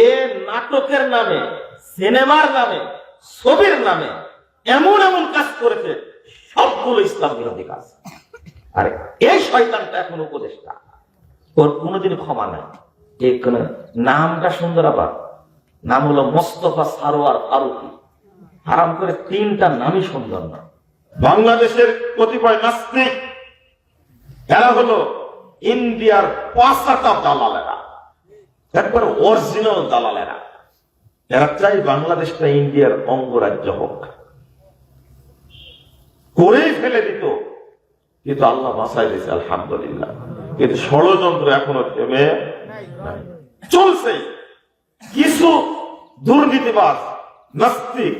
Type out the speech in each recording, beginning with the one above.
এ নাটকের নামে, সিনেমার নামে, ছবির নামে এমন এমন কাজ করেছে, সবগুলো ইসলাম বিরোধী কাজ। আর এই শয়তানটা এখন উপদেষ্টা, ওর কোনোদিন ক্ষমা নাই। নামটা সুন্দর, আবার নাম হলো মোস্তফা সারোয়ার ফারুকী। আরাম করে তিনটা নামই সুন্দর না। বাংলাদেশের কতিপয় নাস্তিক, এরা হলো ইন্ডিয়ার পাঁচাটা দালালেরা, একবার অরিজিনাল দালালেরা। এরা চাই বাংলাদেশটা ইন্ডিয়ার অঙ্গরাজ্য হোক, করেই ফেলে দিত, কিন্তু আল্লাহ বাঁচাই দিয়েছে আলহামদুলিল্লাহ। কিন্তু ষড়যন্ত্র এখনো থেমে নাই, চলছে। কিছু দুর্নীতিবাজ নাস্তিক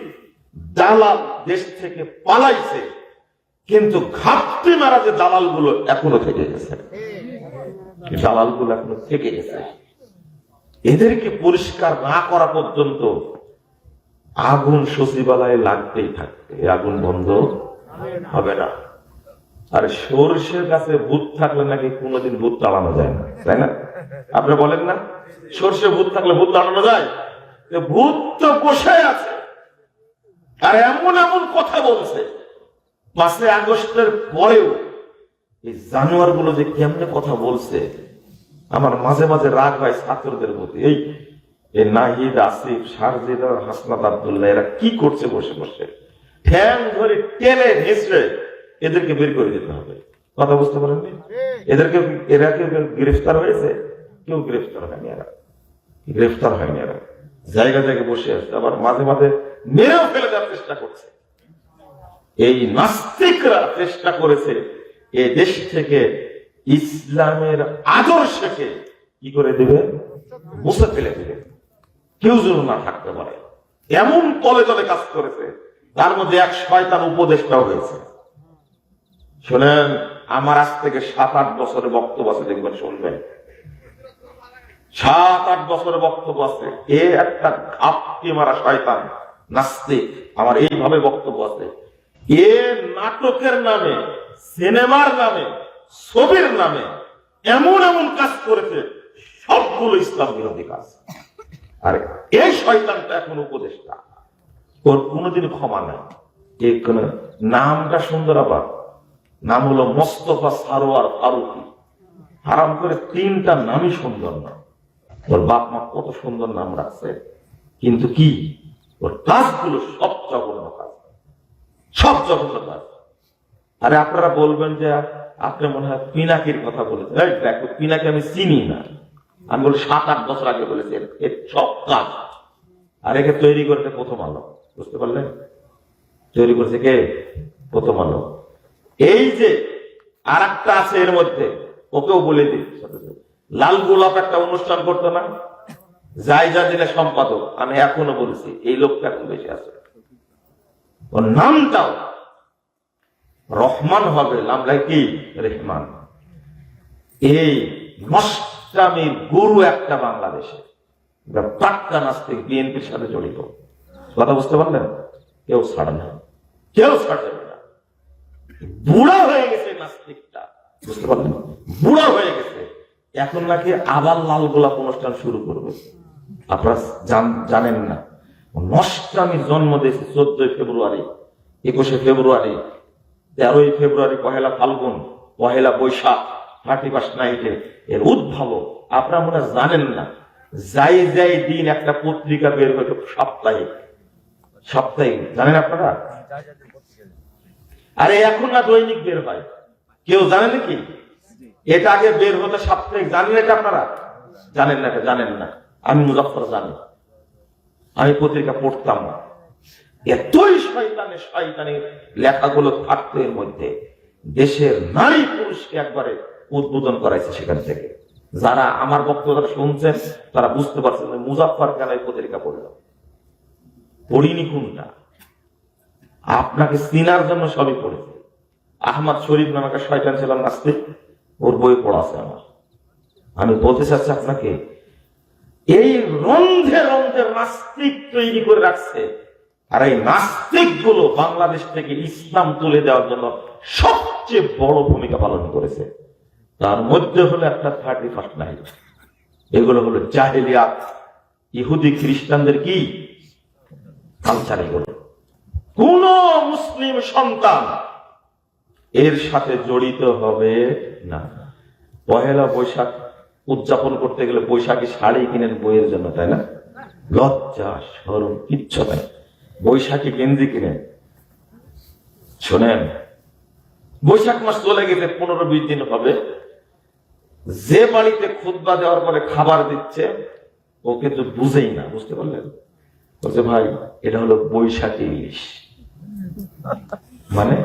দালাল দেশ থেকে পালাইছে, কিন্তু ঘাপটি মারা যে দালাল গুলো এখনো থেকে গেছে, দালাল গুলো এখনো থেকে গেছে। এদেরকে পরিষ্কার না করা পর্যন্ত আগুন সচিবালয়ে লাগতেই থাকবে, আগুন বন্ধ হবে না। আর সরষের কাছে ভূত থাকলে নাকি কোনোদিন ভূত তাড়ানো যায় না, তাই না? আপনি বলেন না, সরষে ভূত থাকলে ভূত তাড়ানো যায়? ভূত তো বসে আছে, আর এমন এমন কথা বলছে। 5 আগস্টের পরেও এই জানোয়ার গুলো যে কেমনে কথা বলছে, আমার মাঝে মাঝে রাগ হয় ছাত্রদের প্রতি। এই নাহিদ, আসিফ, শারজিদ, হাসনাত আব্দুল্লাহ এরা কি করছে বসে বসে? ঠ্যাং ধরে টেনে হিঁচড়ে এদেরকে বের করে দিতে হবে। কথা বুঝতে পারেননি? এরা কেউ গ্রেফতার হয়েছে? কেউ গ্রেফতার হয়নি, এরা গ্রেফতার হয়নি। এরা জায়গা জায়গায় বসে আছে, আবার মাঝে মাঝে মেরেও ফেলে দেওয়ার চেষ্টা করছে। এই নাস্তিকরা চেষ্টা করেছে এই দেশ থেকে ইসলামের আদর্শকে কি করে দেবে, মুছে ফেলে দেবে, কেউ যেন না থাকতে পারে, এমন তলে তলে কাজ করেছে। তার মধ্যে এক শয়তান উপদেষ্টাও হয়েছে। শোনেন, আমার আজ থেকে 7-8 বছরের বক্তব্য আছে, দেখবেন, শুনবেন। 7-8 বছরের বক্তব্য আছে। এ একটা ঘাপটি মারা শয়তান নাস্তিক, আমার এইভাবে বক্তব্য আছে। এ নাটকের নামে, সিনেমার নামে, ছবির নামে এমন এমন কাজ করেছে, সবগুলো ইসলাম বিরোধী কাজ। আর এই শয়তানটা এখন উপদেষ্টা, ওর কোনোদিন ক্ষমা নাই। নামটা সুন্দর, আবার নাম হলো মোস্তফা সারোয়ার ফারুকী। আরাম করে তিনটা নামই সুন্দর না। ওর বাপ মা কত সুন্দর নাম রাখছে, কিন্তু কি ওর কাজগুলো সব জঘন্য কাজ, সব জঘন্য কাজ। আরে আপনারা বলবেন যে আপনি মনে হয় পিনাকির কথা বলেছেন। এই দেখো, পিনাকি আমি চিনি না। আমি বলি 7-8 বছর আগে বলেছি এর সব কাজ। আর একে তৈরি করতে প্রথম আলো, বুঝতে পারলেন? তৈরি করছে কে? প্রথম আলো। এই যে আর একটা আছে এর মধ্যে, ওকেও বলে দিই, লাল গোলাপ একটা অনুষ্ঠান করতো না, জায়গা দিলে সম্পাদক। আমি এখনো বলছি এই লোকটা এখন বেশি আছে। ওর নামটাও রহমান হবে, নামটাই কি? রেহমান। এই নষ্টামির গুরু একটা বাংলাদেশে, পাক্কা নাস্তিক, বিএনপির সাথে জড়িত। কথা বুঝতে পারলেন? কেউ ছাড়ে না, কেউ ছাড় যাবে না। বুড়া হয়ে গেছে নাস্তিকটা, বুঝতে পারলেন? বুড়া হয়ে গেছে। এখন নাকি আবার লাল গোলাপ অনুষ্ঠান শুরু করবে। আপনারা জানেন না, নষ্টামির জন্ম দিয়েছে 14 ফেব্রুয়ারি, 21 ফেব্রুয়ারি, 13 ফেব্রুয়ারি, 1 ফাল্গুন, 1 বৈশাখ, 31 নাইটে এর উদ্ভাবক। আপনারা মনে জানেন না, যাই যাই দিন একটা পত্রিকা বের হতো সাপ্তাহিক, সাপ্তাহিক, জানেন আপনারা? আরে এখন না দৈনিক বের হয়, কেউ জানে নাকি? এটা আগে বের হতো সাপ্তাহিক, জানেন এটা আপনারা? জানেন না, এটা জানেন না। আমি মুজাফফর জানি, আমি পত্রিকা পড়তাম না। এতই শয়তানে শয়তানি লেখাগুলো থাকতো এর মধ্যে, দেশের নারী পুরুষকে একবারে উদ্বোধন করাইছে সেখান থেকে। যারা আমার বক্তব্য শুনছেন তারা বুঝতে পারছেন মুজাফফর কেন এই পত্রিকা পড়ল। পড়িনি কোনটা, আপনাকে চিনার জন্য সবই পড়েছে। আহমদ শরীফ নামে একটা শয়তান ছিলাম নাস্তিক, ওর বই পড়া আছে আমার। আমি বলতে চাচ্ছি আপনাকে, এই রন্ধে রন্ধে নাস্তিক তৈরি করে রাখছে। আর এই নাস্তিক গুলো বাংলাদেশ থেকে ইসলাম তুলে দেওয়ার জন্য সবচেয়ে বড় ভূমিকা পালন করেছে। তার মধ্যে হলো একটা 31 নাইট, এগুলো হলো জাহেলিয়াত, ইহুদি খ্রিস্টানদের কি কালচার এগুলো। কোন মুসলিম সন্তান এর সাথে জড়িত হবে না। পহেলা বৈশাখ উদযাপন করতে গেলে বৈশাখী শাড়ি কিনেন বইয়ের জন্য, তাই না? লজ্জা শরম কিচ্ছু নাই, বৈশাখী গেঞ্জি কিনেন। শোনেন, বৈশাখ মাস চলে গেলে 15-20 দিন হবে, যে বাড়িতে খুতবা দেওয়ার পরে খাবার দিচ্ছে ও কিন্তু বুঝেই না, বুঝতে পারলেন? বলছে ভাই এটা হলো বৈশাখী ইলিশ। মানে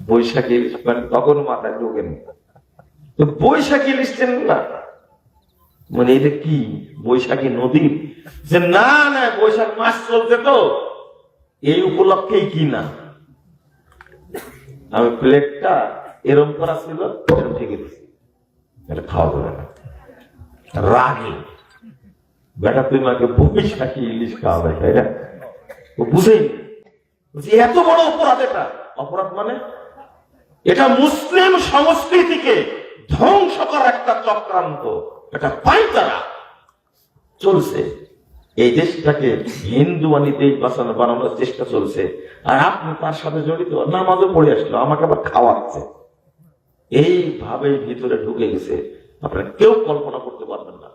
বৈশাখী ইলিশ মানে তখন মাথায় ঢোকেন তো বৈশাখী ইলিশ চেনেন না, মানে এটা কি বৈশাখী নদীর? যে না না বৈশাখ মাস চলছে তো এই উপলক্ষেই কি না। আমি প্লেটটা এরম করা ছিল, এরম ঠেকে দিচ্ছি, এটা খাওয়া যাবে না। রাগে বেটা তুই মাকে বৈশাখী ইলিশ খাওয়াবে, তাই না? ও বুঝেইনি এত বড় অপরাধ। এটা অপরাধ মানে এটা মুসলিম সংস্কৃতিকে ধ্বংস করার একটা চক্রান্ত, এটা পায়তারা চলছে। এই দেশটাকে হিন্দুয়ানি দেশ বানানোর চেষ্টা চলছে, আর আপনি তার সাথে জড়িত। নামাজও পড়ে আসলো, আমাকে আবার খাওয়াচ্ছে। এইভাবে ভিতরে ঢুকে গেছে, আপনারা কেউ কল্পনা করতে পারবেন না।